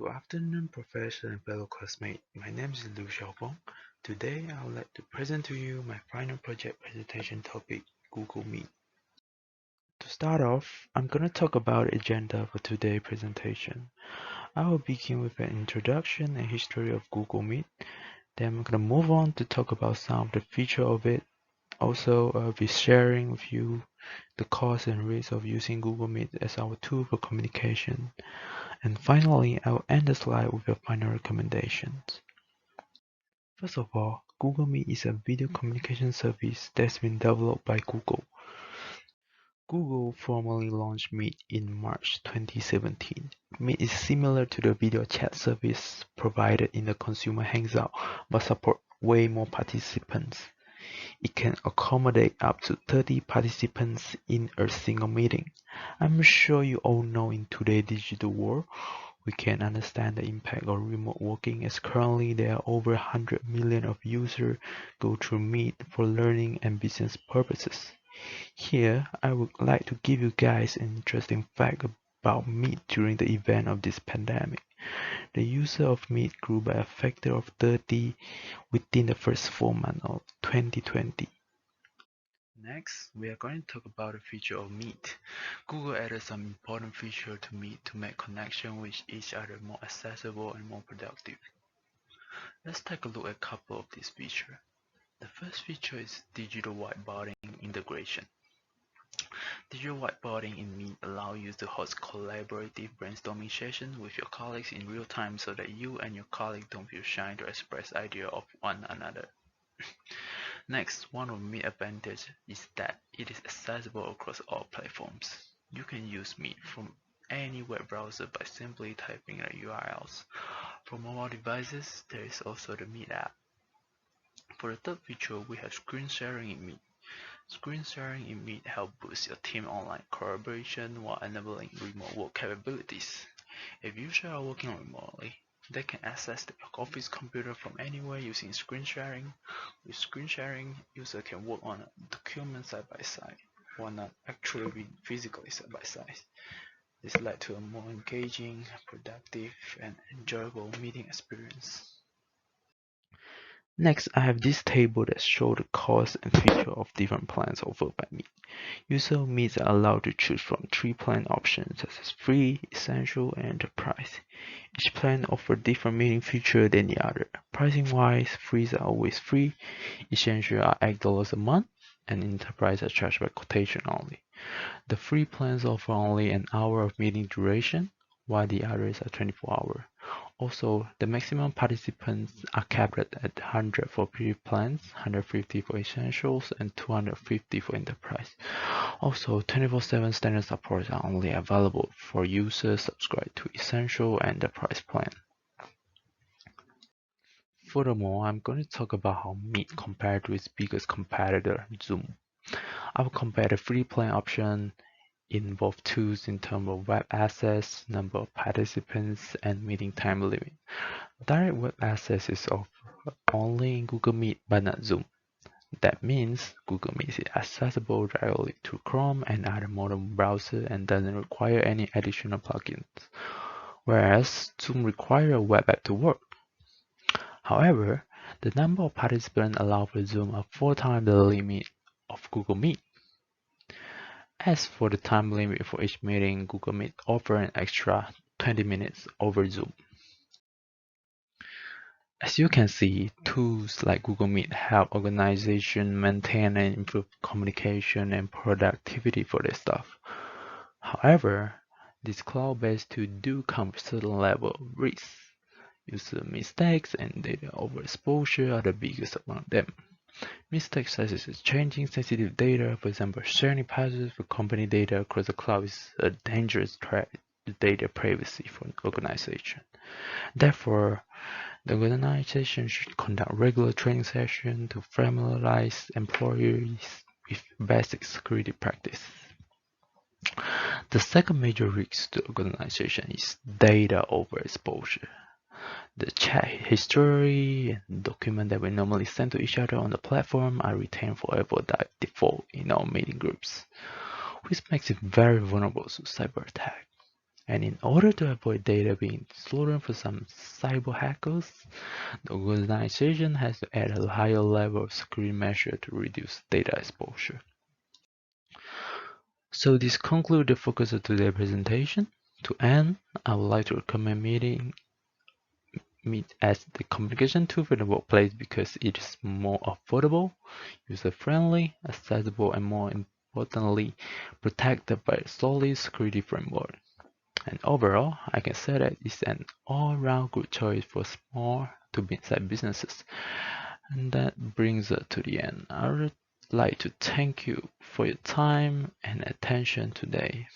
Good afternoon, Professor and fellow classmates. My name is Liu Xiaopeng. Today, I would like to present to you my final project presentation topic, Google Meet. To start off, I'm going to talk about the agenda for today's presentation. I will begin with an introduction and history of Google Meet. Then I'm going to move on to talk about some of the features of it. Also, I'll be sharing with you the costs and risks of using Google Meet as our tool for communication. And finally, I will end the slide with your final recommendations. First of all, Google Meet is a video communication service that's been developed by Google. Google formally launched Meet in March 2017. Meet is similar to the video chat service provided in the consumer Hangout, but support way more participants. It can accommodate up to 30 participants in a single meeting. I'm sure you all know in today's digital world, we can understand the impact of remote working as currently there are over 100 million of users go through Meet for learning and business purposes. Here, I would like to give you guys an interesting fact about Meet during the event of this pandemic. The user of Meet grew by a factor of 30 within the first 4 months of 2020. Next, we are going to talk about the feature of Meet. Google added some important features to Meet to make connection with each other more accessible and more productive. Let's take a look at a couple of these features. The first feature is digital whiteboarding integration. Digital whiteboarding in Meet allows you to host collaborative brainstorming sessions with your colleagues in real time so that you and your colleague don't feel shy to express ideas of one another. Next, one of Meet advantages is that it is accessible across all platforms. You can use Meet from any web browser by simply typing the URLs. For mobile devices, there is also the Meet app. For the third feature, we have screen sharing in Meet. Screen sharing in Meet helps boost your team online collaboration while enabling remote work capabilities. If users are working remotely, they can access the office computer from anywhere using screen sharing. With screen sharing, users can work on a document side by side, while not actually being physically side by side. This led to a more engaging, productive, and enjoyable meeting experience. Next, I have this table that shows the cost and feature of different plans offered by Meet. User Meets are allowed to choose from 3 plan options such as Free, Essential, and Enterprise. Each plan offers different meeting features than the other. Pricing-wise, Frees are always free, Essential are $8 a month, and Enterprise are charged by quotation only. The free plans offer only an hour of meeting duration, while the others are 24 hours. Also, the maximum participants are capped at 100 for free plans, 150 for essentials, and 250 for enterprise. Also, 24/7 standard supports are only available for users subscribed to essential and enterprise plan. Furthermore, I'm going to talk about how Meet compared to its biggest competitor, Zoom. I will compare the free plan option in both tools in terms of web access, number of participants, and meeting time limit. Direct web access is offered only in Google Meet but not Zoom. That means Google Meet is accessible directly to Chrome and other modern browsers and doesn't require any additional plugins, whereas Zoom requires a web app to work. However, the number of participants allowed for Zoom are 4 times the limit of Google Meet. As for the time limit for each meeting, Google Meet offers an extra 20 minutes over Zoom. As you can see, tools like Google Meet help organizations maintain and improve communication and productivity for their staff. However, these cloud-based tools do come with certain level of risk. User mistakes and data overexposure are the biggest among them. Mistakes such as changing sensitive data, for example, sharing passwords for company data across the cloud is a dangerous threat to data privacy for an organization. Therefore, the organization should conduct regular training sessions to familiarize employees with basic security practice. The second major risk to organization is data overexposure. The chat history and documents that we normally send to each other on the platform are retained forever by default in our meeting groups, which makes it very vulnerable to cyber attack. And in order to avoid data being stolen for some cyber hackers, the organization has to add a higher level of security measure to reduce data exposure. So this concludes the focus of today's presentation. To end, I would like to recommend Meet as the communication tool for the workplace because it is more affordable, user-friendly, accessible, and more importantly, protected by a solid security framework. And overall, I can say that it's an all-round good choice for small to mid-sized businesses. And that brings us to the end. I would like to thank you for your time and attention today.